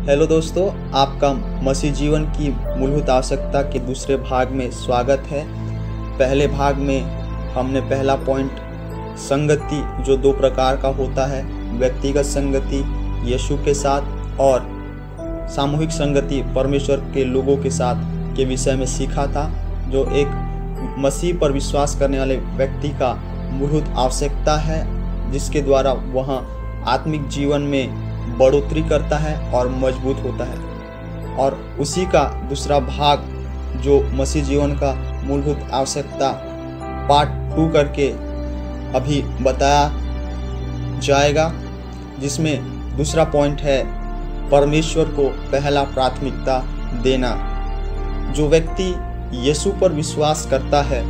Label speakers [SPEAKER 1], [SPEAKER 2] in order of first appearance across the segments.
[SPEAKER 1] Hello दोस्तों, आपका मसीह जीवन की मूलभूत आवश्यकता के दूसरे भाग में स्वागत है। पहले भाग में हमने पहला पॉइंट संगति जो दो प्रकार का होता है, व्यक्तिगत संगति यीशु के साथ और सामूहिक संगति परमेश्वर के लोगों के साथ के विषय में सीखा था, जो एक मसीह पर विश्वास करने वाले व्यक्ति का मूलभूत आवश्यकता है, जिसके द्वारा वह आत्मिक जीवन में बढ़ोतरी करता है और मजबूत होता है। और उसी का दूसरा भाग जो मसीह जीवन का मूलभूत आवश्यकता पार्ट 2 करके अभी बताया जाएगा, जिसमें दूसरा पॉइंट है परमेश्वर को पहला प्राथमिकता देना। जो व्यक्ति यीशु पर विश्वास करता है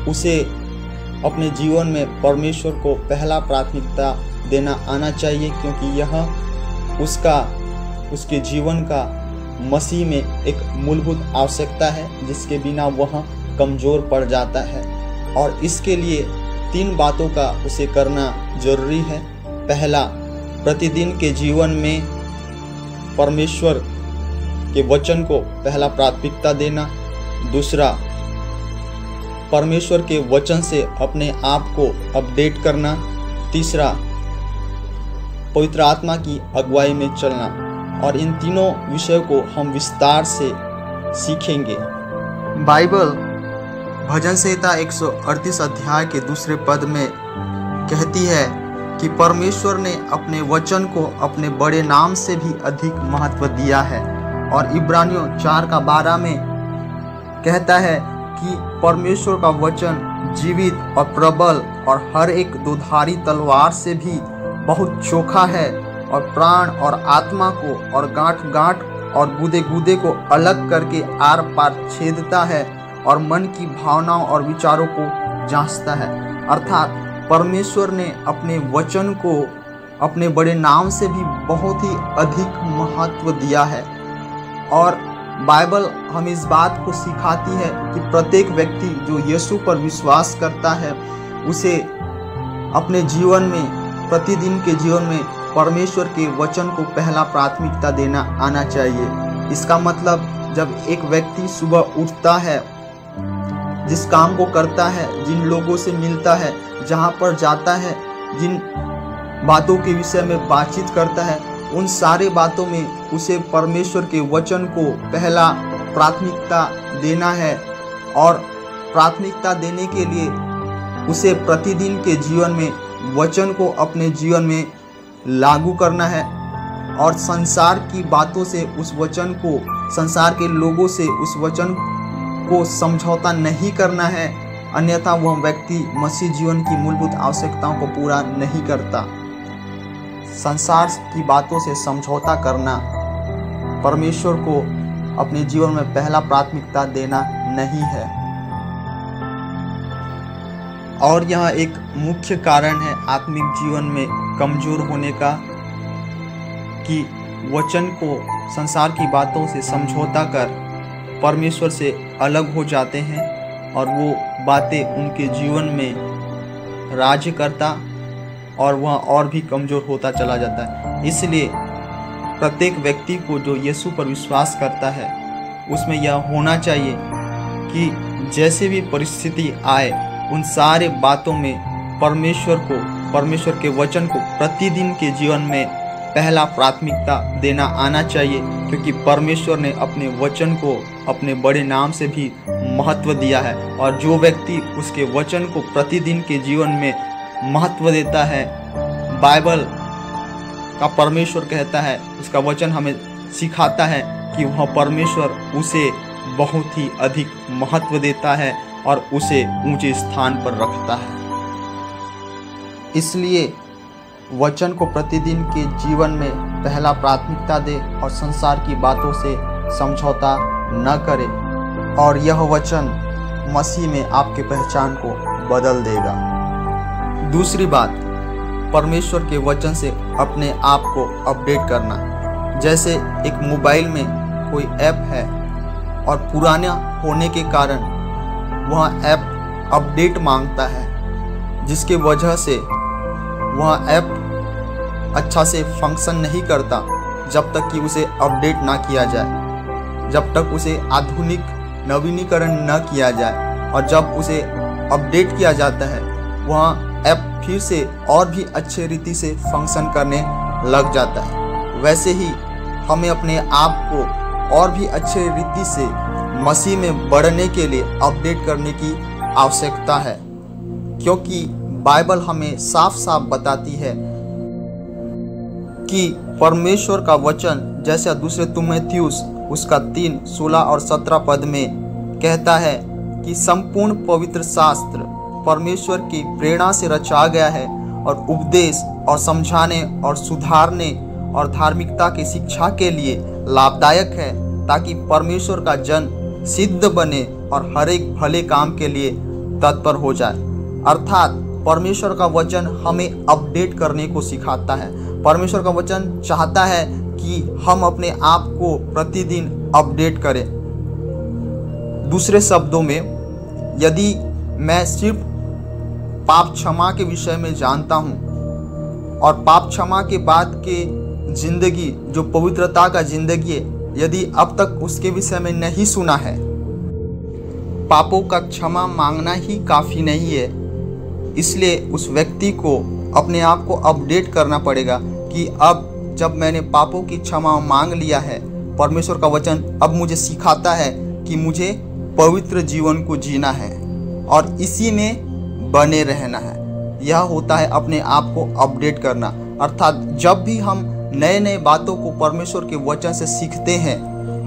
[SPEAKER 1] उसे अपने जीवन में परमेश्वर को पहला प्राथमिकता देना आना चाहिए, क्योंकि यह उसके जीवन का मसीह में एक मूलभूत आवश्यकता है, जिसके बिना वह कमज़ोर पड़ जाता है। और इसके लिए 3 बातों का उसे करना जरूरी है। पहला, प्रतिदिन के जीवन में परमेश्वर के वचन को पहला प्राथमिकता देना। दूसरा, परमेश्वर के वचन से अपने आप को अपडेट करना। तीसरा, पवित्र आत्मा की अगुवाई में चलना। और इन तीनों विषयों को हम विस्तार से सीखेंगे। बाइबल भजन संहिता 138 अध्याय के दूसरे पद में कहती है कि परमेश्वर ने अपने वचन को अपने बड़े नाम से भी अधिक महत्व दिया है। और इब्रानियों 4:12 में कहता है कि परमेश्वर का वचन जीवित और प्रबल और हर एक दोधारी तलवार से भी बहुत चोखा है, और प्राण और आत्मा को और गांठ और गूदे गूदे को अलग करके आर पार छेदता है, और मन की भावनाओं और विचारों को जांचता है। अर्थात परमेश्वर ने अपने वचन को अपने बड़े नाम से भी बहुत ही अधिक महत्व दिया है। और बाइबल हमें इस बात को सिखाती है कि प्रत्येक व्यक्ति जो यीशु पर विश्वास करता है उसे अपने जीवन में, प्रतिदिन के जीवन में परमेश्वर के वचन को पहला प्राथमिकता देना आना चाहिए। इसका मतलब जब एक व्यक्ति सुबह उठता है, जिस काम को करता है, जिन लोगों से मिलता है, जहाँ पर जाता है, जिन बातों के विषय में बातचीत करता है, उन सारे बातों में उसे परमेश्वर के वचन को पहला प्राथमिकता देना है। और प्राथमिकता देने के लिए उसे प्रतिदिन के जीवन में वचन को अपने जीवन में लागू करना है, और संसार की बातों से उस वचन को, संसार के लोगों से उस वचन को समझौता नहीं करना है, अन्यथा वह व्यक्ति मसीह जीवन की मूलभूत आवश्यकताओं को पूरा नहीं करता। संसार की बातों से समझौता करना परमेश्वर को अपने जीवन में पहला प्राथमिकता देना नहीं है। और यह एक मुख्य कारण है आत्मिक जीवन में कमज़ोर होने का, कि वचन को संसार की बातों से समझौता कर परमेश्वर से अलग हो जाते हैं, और वो बातें उनके जीवन में राज्य करता और वह और भी कमज़ोर होता चला जाता है। इसलिए प्रत्येक व्यक्ति को जो यीशु पर विश्वास करता है उसमें यह होना चाहिए कि जैसे भी परिस्थिति आए, उन सारे बातों में परमेश्वर के वचन को प्रतिदिन के जीवन में पहला प्राथमिकता देना आना चाहिए, क्योंकि परमेश्वर ने अपने वचन को अपने बड़े नाम से भी महत्व दिया है। और जो व्यक्ति उसके वचन को प्रतिदिन के जीवन में महत्व देता है, बाइबल का परमेश्वर कहता है, उसका वचन हमें सिखाता है कि वह परमेश्वर उसे बहुत ही अधिक महत्व देता है और उसे ऊंचे स्थान पर रखता है। इसलिए वचन को प्रतिदिन के जीवन में पहला प्राथमिकता दे और संसार की बातों से समझौता न करे, और यह वचन मसीह में आपके पहचान को बदल देगा। दूसरी बात, परमेश्वर के वचन से अपने आप को अपडेट करना। जैसे एक मोबाइल में कोई ऐप है और पुराना होने के कारण वह ऐप अपडेट मांगता है, जिसके वजह से वह ऐप अच्छा से फंक्शन नहीं करता, जब तक कि उसे अपडेट ना किया जाए, जब तक उसे आधुनिक नवीनीकरण न किया जाए। और जब उसे अपडेट किया जाता है वह ऐप फिर से और भी अच्छे रीति से फंक्शन करने लग जाता है। वैसे ही हमें अपने आप को और भी अच्छे रीति से मसीह में बढ़ने के लिए अपडेट करने की आवश्यकता है, क्योंकि बाइबल हमें साफ साफ बताती है कि परमेश्वर का वचन, जैसा दूसरे तीमुथियुस उसका 3:16 और 17 पद में कहता है कि संपूर्ण पवित्र शास्त्र परमेश्वर की प्रेरणा से रचा गया है और उपदेश और समझाने और सुधारने और धार्मिकता की शिक्षा के लिए लाभदायक है, ताकि परमेश्वर का जन सिद्ध बने और हर एक भले काम के लिए तत्पर हो जाए। अर्थात परमेश्वर का वचन हमें अपडेट करने को सिखाता है। परमेश्वर का वचन चाहता है कि हम अपने आप को प्रतिदिन अपडेट करें। दूसरे शब्दों में, यदि मैं सिर्फ पाप क्षमा के विषय में जानता हूँ और पाप क्षमा के बाद के जिंदगी जो पवित्रता का जिंदगी है, यदि अब तक उसके विषय में नहीं सुना है, पापों का क्षमा मांगना ही काफ़ी नहीं है। इसलिए उस व्यक्ति को अपने आप को अपडेट करना पड़ेगा कि अब जब मैंने पापों की क्षमा मांग लिया है, परमेश्वर का वचन अब मुझे सिखाता है कि मुझे पवित्र जीवन को जीना है और इसी में बने रहना है। यह होता है अपने आप को अपडेट करना। अर्थात जब भी हम नए नए बातों को परमेश्वर के वचन से सीखते हैं,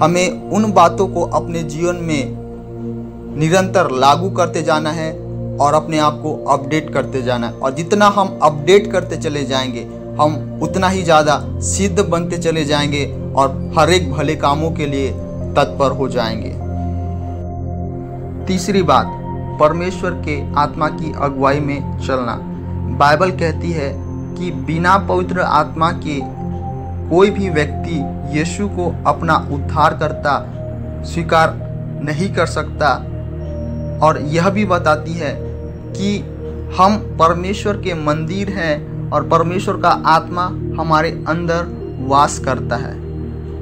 [SPEAKER 1] हमें उन बातों को अपने जीवन में निरंतर लागू करते जाना है और अपने आप को अपडेट करते जाना है। और जितना हम अपडेट करते चले जाएंगे, हम उतना ही ज़्यादा सिद्ध बनते चले जाएंगे और हर एक भले कामों के लिए तत्पर हो जाएंगे। तीसरी बात, परमेश्वर के आत्मा की अगुवाई में चलना। बाइबल कहती है कि बिना पवित्र आत्मा के कोई भी व्यक्ति यीशु को अपना उद्धारकर्ता स्वीकार नहीं कर सकता। और यह भी बताती है कि हम परमेश्वर के मंदिर हैं और परमेश्वर का आत्मा हमारे अंदर वास करता है।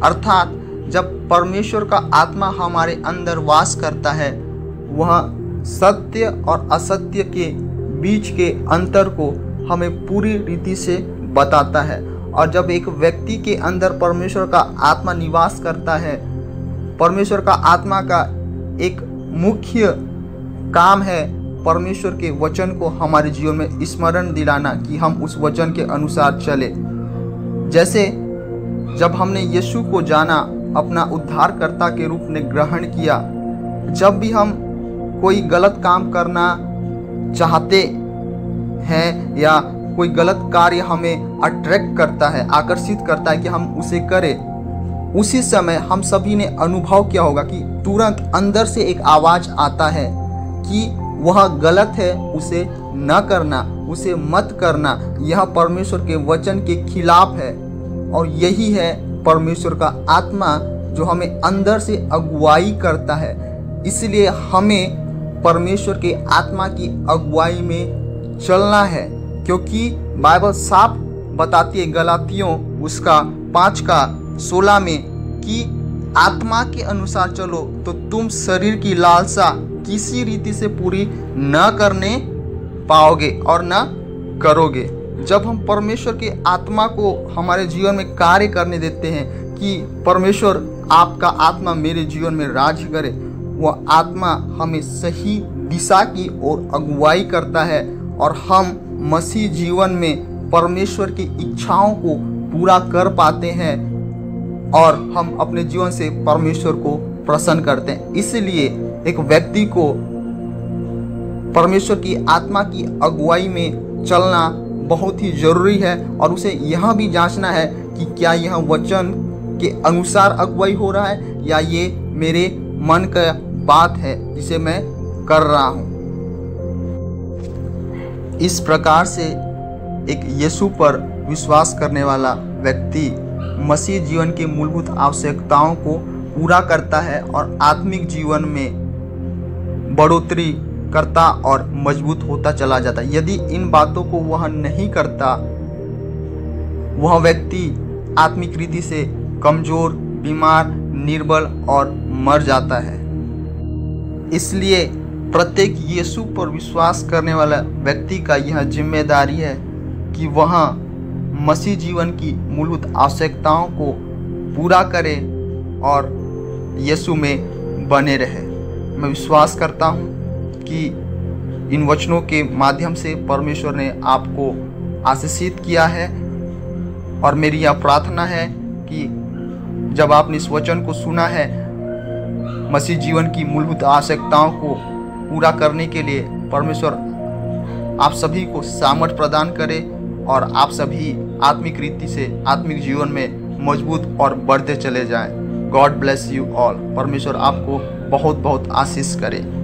[SPEAKER 1] अर्थात जब परमेश्वर का आत्मा हमारे अंदर वास करता है, वह सत्य और असत्य के बीच के अंतर को हमें पूरी रीति से बताता है। और जब एक व्यक्ति के अंदर परमेश्वर का आत्मा निवास करता है, परमेश्वर का आत्मा का एक मुख्य काम है परमेश्वर के वचन को हमारे जीवन में स्मरण दिलाना कि हम उस वचन के अनुसार चले। जैसे जब हमने यीशु को जाना, अपना उद्धारकर्ता के रूप में ग्रहण किया, जब भी हम कोई गलत काम करना चाहते हैं या कोई गलत कार्य हमें अट्रैक्ट करता है, आकर्षित करता है कि हम उसे करें, उसी समय हम सभी ने अनुभव किया होगा कि तुरंत अंदर से एक आवाज़ आता है कि वह गलत है, उसे न करना, उसे मत करना, यह परमेश्वर के वचन के खिलाफ है। और यही है परमेश्वर का आत्मा जो हमें अंदर से अगुवाई करता है। इसलिए हमें परमेश्वर के आत्मा की अगुवाई में चलना है, क्योंकि बाइबल साफ बताती है गलातियों उसका 5:16 में कि आत्मा के अनुसार चलो तो तुम शरीर की लालसा किसी रीति से पूरी न करने पाओगे और न करोगे। जब हम परमेश्वर के आत्मा को हमारे जीवन में कार्य करने देते हैं कि परमेश्वर आपका आत्मा मेरे जीवन में राज करे, वह आत्मा हमें सही दिशा की ओर अगुवाई करता है और हम मसीह जीवन में परमेश्वर की इच्छाओं को पूरा कर पाते हैं और हम अपने जीवन से परमेश्वर को प्रसन्न करते हैं। इसलिए एक व्यक्ति को परमेश्वर की आत्मा की अगुवाई में चलना बहुत ही जरूरी है और उसे यह भी जांचना है कि क्या यह वचन के अनुसार अगुवाई हो रहा है या ये मेरे मन का बात है जिसे मैं कर रहा हूँ। इस प्रकार से एक यीशु पर विश्वास करने वाला व्यक्ति मसीह जीवन की मूलभूत आवश्यकताओं को पूरा करता है और आत्मिक जीवन में बढ़ोतरी करता और मजबूत होता चला जाता है। यदि इन बातों को वह नहीं करता, वह व्यक्ति आत्मिक रीति से कमजोर, बीमार, निर्बल और मर जाता है। इसलिए प्रत्येक यीशु पर विश्वास करने वाला व्यक्ति का यह जिम्मेदारी है कि वह मसीह जीवन की मूलभूत आवश्यकताओं को पूरा करे और यीशु में बने रहे। मैं विश्वास करता हूँ कि इन वचनों के माध्यम से परमेश्वर ने आपको आशीषित किया है और मेरी यह प्रार्थना है कि जब आपने इस वचन को सुना है, मसीह जीवन की मूलभूत आवश्यकताओं को पूरा करने के लिए परमेश्वर आप सभी को सामर्थ प्रदान करे और आप सभी आत्मिक रीति से आत्मिक जीवन में मजबूत और बढ़ते चले जाएं। God bless you all. परमेश्वर आपको बहुत बहुत आशीष करे।